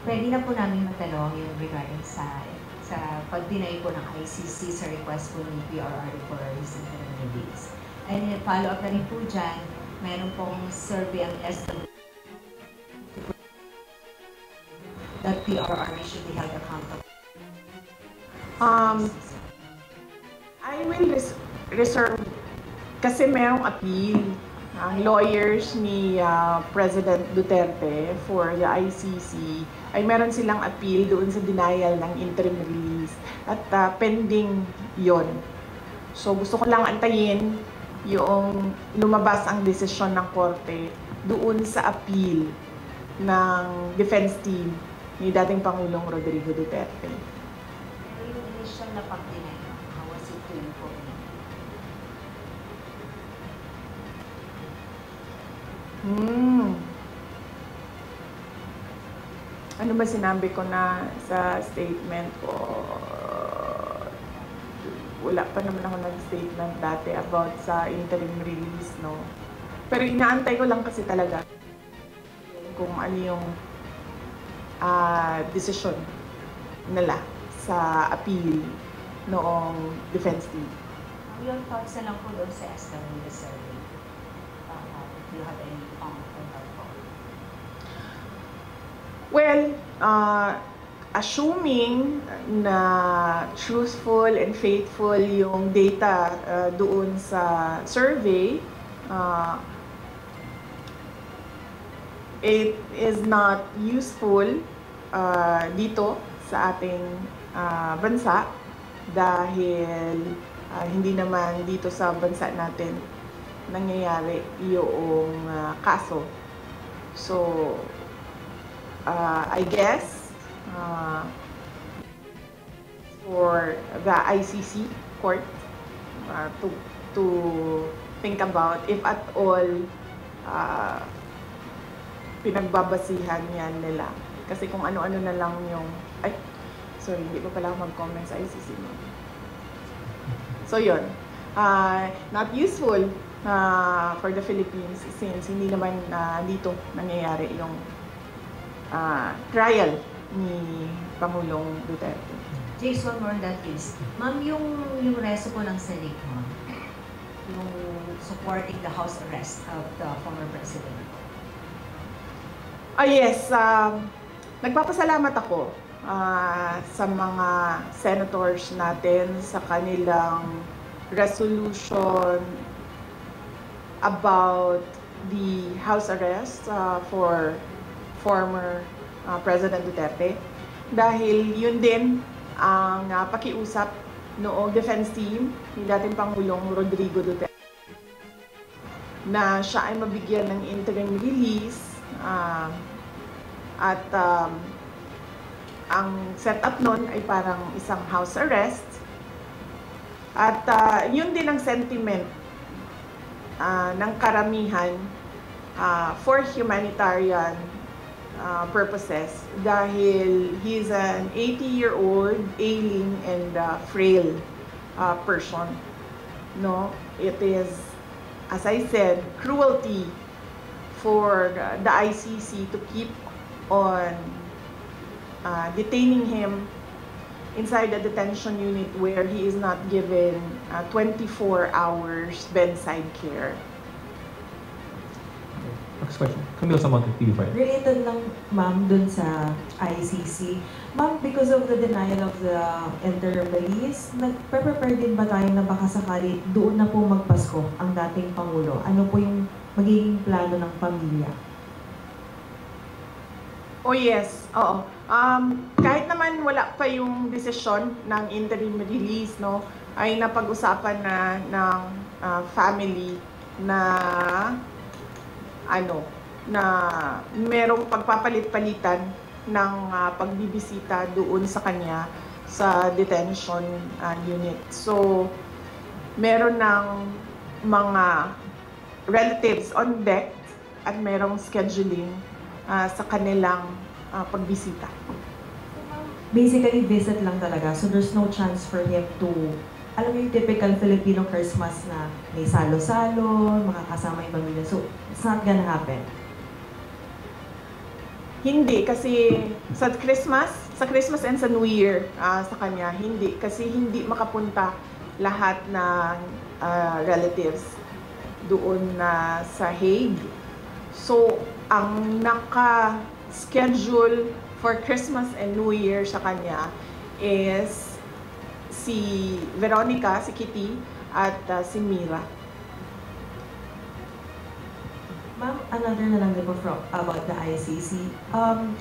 Pwede na po namin matanong yung regarding sa pag-deny po ng ICC sa request po ng PRR for his interim release. And follow up na rin po dyan, meron pong survey ang SW that PRR should be held accountable. I will reserve kasi merong appeal ang lawyers ni President Duterte for the ICC ay meron silang appeal doon sa denial ng interim release at pending yon. So gusto ko lang antayin yung lumabas ang desisyon ng korte doon sa appeal ng defense team ni dating Pangulong Rodrigo Duterte. Pero yung initial na pag-deny, how was it to inform you? Ano ba sinabi ko na sa statement ko? Wala pa naman ako nag-statement dati about sa interim release, no? Pero inaantay ko lang kasi talaga kung ano yung decision nila sa appeal noong defense team. Your thoughts na lang po doon sa SW survey. Do you have any comment on that po? Well, assuming na truthful and faithful yung data doon sa survey, it is not useful dito sa ating bansa dahil hindi naman dito sa bansa natin nangyayari yung kaso. So, I guess for the ICC court to think about if at all pinagbabasihan yan nila. Kasi kung ano-ano na lang yung... Ay, sorry, hindi pa pala ako mag-comment sa ICC. No? So yun, not useful for the Philippines since hindi naman dito nangyayari yung trial ni Pangulong Duterte. Jace, one more on that is, ma'am, yung reso po ng Senate, ma'am, yung supporting the house arrest of the former president. Yes, nagpapasalamat ako sa mga senators natin sa kanilang resolution about the house arrest for former President Duterte. Dahil yun din ang pakiusap noong defense team ni dating Pangulong Rodrigo Duterte na siya ay mabigyan ng interim release at ang setup nun ay parang isang house arrest at yun din ang sentiment ng karamihan for humanitarian purposes dahil he's an 80-year-old ailing and frail person, no? It is, as I said, cruelty for the ICC to keep on detaining him inside the detention unit where he is not given 24 hours bedside care. Next question. Camille Samonte, TV5. Related lang, ma'am, dun sa ICC. Ma'am, because of the denial of the interim release, nag-prepare din ba tayo na baka sakali doon na po magpasko ang dating Pangulo? Ano po yung magiging plano ng pamilya? Oh yes, oo. Kahit naman wala pa yung desisyon ng interim release, no, ay napag-usapan na ng family na na merong pagpapalit-palitan ng pagbibisita doon sa kanya sa detention unit. So, meron ng mga relatives on deck at merong scheduling sa kanilang pagbisita. Basically, visit lang talaga. So there's no chance for him to, alam mo yung typical Filipino Christmas na may salo-salo, makakasama yung pamilya. So it's not gonna happen. Hindi, kasi sa Christmas and sa New Year, sa kanya, hindi. Kasi hindi makapunta lahat ng relatives doon na sa Hague. So, ang naka-schedule for Christmas and New Year sa kanya is si Veronica, si Kitty, at si Mira. Ma'am, another na lang din po about the ICC.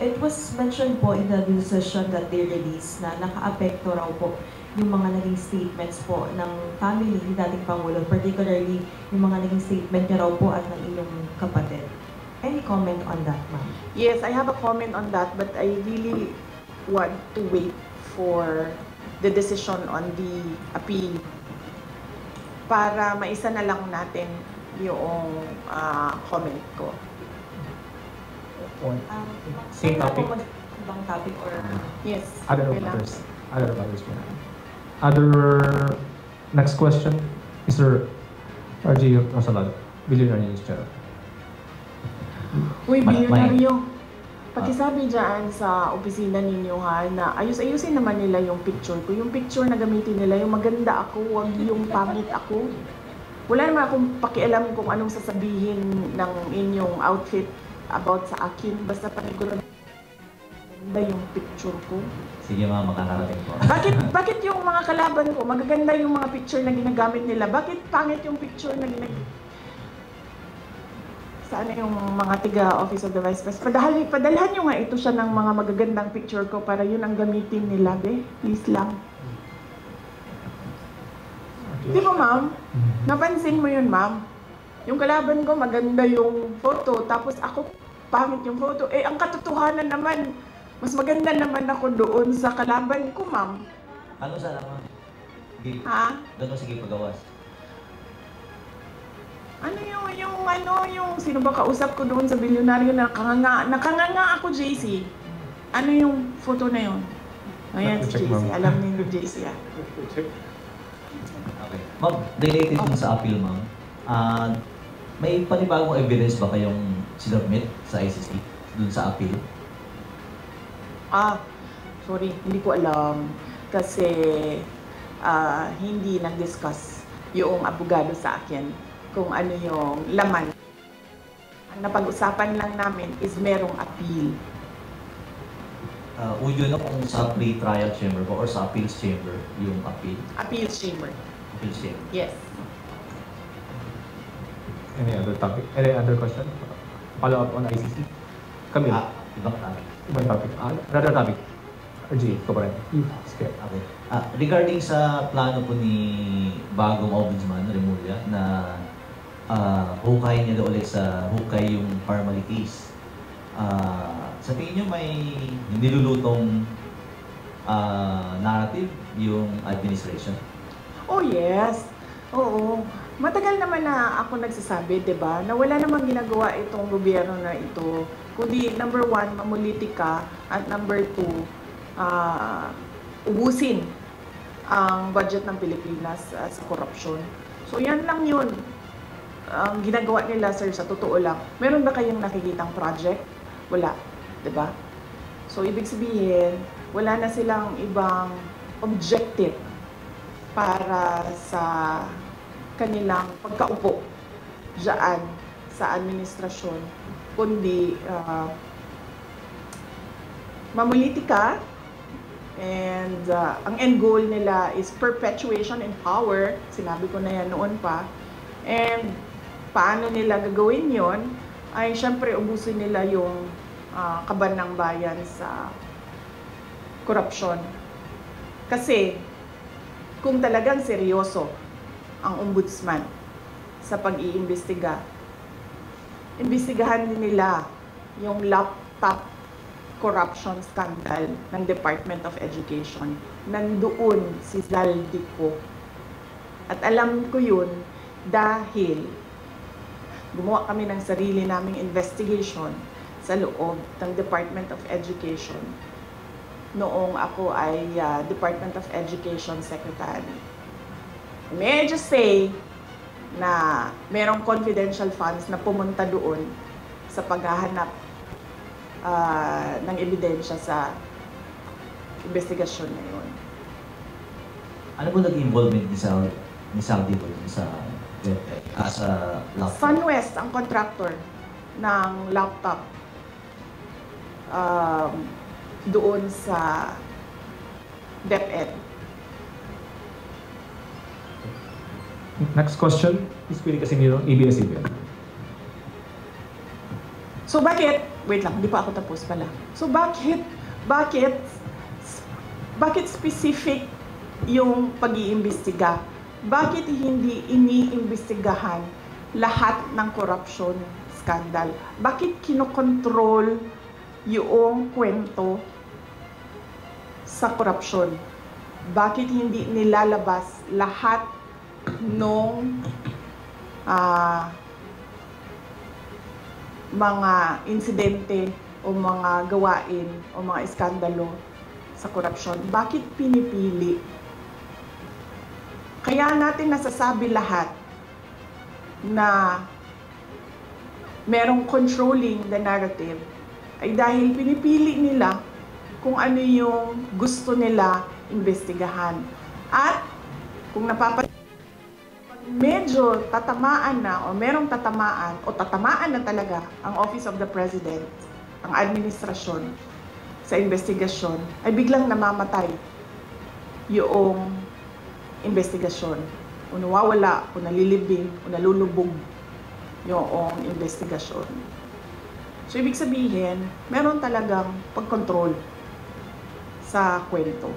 It was mentioned po in the decision that they released na naka-apekto raw po yung mga naging statements po ng family ni dating Pangulo, particularly yung mga naging statement niya raw po at ng inyong kapatid. Any comment on that, ma'am? Yes, I have a comment on that, but I really want to wait for the decision on the appeal para maisa na lang natin yung comment ko. Same topic. Ibang topic or... Yes. Other okay lang. matters. Other matters. Other next question, Mr. RG Rosalado, Billionaire News Channel. Uy, bilyonaryo. Pakisabi dyan sa opisina ninyo ha, na ayusin naman nila yung picture ko. Yung picture na gamitin nila, yung maganda ako, wag yung pangit ako. Wala naman akong pakialam kung anong sasabihin ng inyong outfit about sa akin. Basta paniguran maganda yung picture ko. Sige ma'am, makakarating po. Bakit yung mga kalaban ko, magaganda yung mga picture na ginagamit nila? Bakit pangit yung picture na ginagamit? Saan yung mga tiga Office of the Vice President? Padalhan nyo nga ito siya ng mga magagandang picture ko para yun ang gamitin nila, be. Please lang. Di ba, ma'am? Napansin mo yun, ma'am? Yung kalaban ko, maganda yung photo, tapos ako, pangit yung photo. Eh, ang katotohanan naman, mas maganda naman ako doon sa kalaban ko, ma'am. Ano sana ma'am? Ha? Doon sige pagawas. Ano yung sino ba kausap ko doon sa bilyonaryo na nakanganga ako, JC? Ano yung photo na yun? Ayan si JC, alam niyo yung JC ah. Okay. Ma'am, related dun sa appeal ma'am, may panibagong evidence ba kayong sinubmit sa ICC dun sa appeal? Sorry, hindi ko alam. Kasi hindi nag-discuss yung abogado sa akin kung ano yung laman. Ang napag-usapan lang namin is merong appeal. Would you know kung sa pre-trial chamber ba or sa appeals chamber yung appeal? Appeals chamber. Appeals chamber. Yes. Any other topic? Any other question? Follow up on ICC? Camille, Ibang topic. ibang topic. Another topic. RG, ito pa rin. Sige. Okay. Regarding sa plano po ni bagong ombudsman, Remulla, na hukayin niya ulit sa hukay yung formalities. Sa tingin niyo may nilulutong narrative yung administration? Oh yes. Oo. Matagal naman na ako nagsasabi, 'di ba? Na wala namang ginagawa itong gobyerno na ito. Kundi number 1, mamulitika, at number 2, ubusin ang budget ng Pilipinas sa korupsyon. So yan lang 'yun. Ang ginagawa nila, sir, sa totoo lang. Meron ba kayong nakikitang project? Wala, 'di ba? So ibig sabihin, wala na silang ibang objective para sa kanilang pagkaupo diyan sa administrasyon, kundi mamulitika, and ang end goal nila is perpetuation in power. Sinabi ko na yan noon pa. And paano nila gagawin yon? Ay syempre ubusin nila yung kaban ng bayan sa korupsyon. Kasi kung talagang seryoso ang ombudsman sa pag-iimbestiga, imbestigahan din nila yung laptop corruption scandal ng Department of Education. Nandoon si Zaldico. At alam ko yun dahil gumawa kami ng sarili naming investigation sa loob ng Department of Education noong ako ay Department of Education Secretary. May I just say na merong confidential funds na pumunta doon sa paghahanap ng ebidensya sa investigasyon na yun. Ano po naging involvement ni Sal dito sa laptop? Funwest ang contractor ng laptop doon sa DepEd. Next question, Ms. Pili Casimiro, ABS-CBN. So bakit, wait lang, hindi pa ako tapos pala. So bakit specific yung pag-iimbestiga? Bakit hindi iniimbestigahan lahat ng corruption scandal? Bakit kinokontrol yung kwento sa corruption? Bakit hindi nilalabas lahat nung mga insidente o mga gawain o mga iskandalo sa korupsyon? Bakit pinipili? Kaya natin nasasabi lahat na merong controlling the narrative ay dahil pinipili nila kung ano yung gusto nila imbestigahan. At kung medyo tatamaan na o merong tatamaan o tatamaan na talaga ang Office of the President, ang administrasyon sa investigasyon, ay biglang namamatay yung investigasyon. O nawawala, o nalilibing, o nalulubog yung investigasyon. So ibig sabihin, meron talagang pagkontrol sa kwento.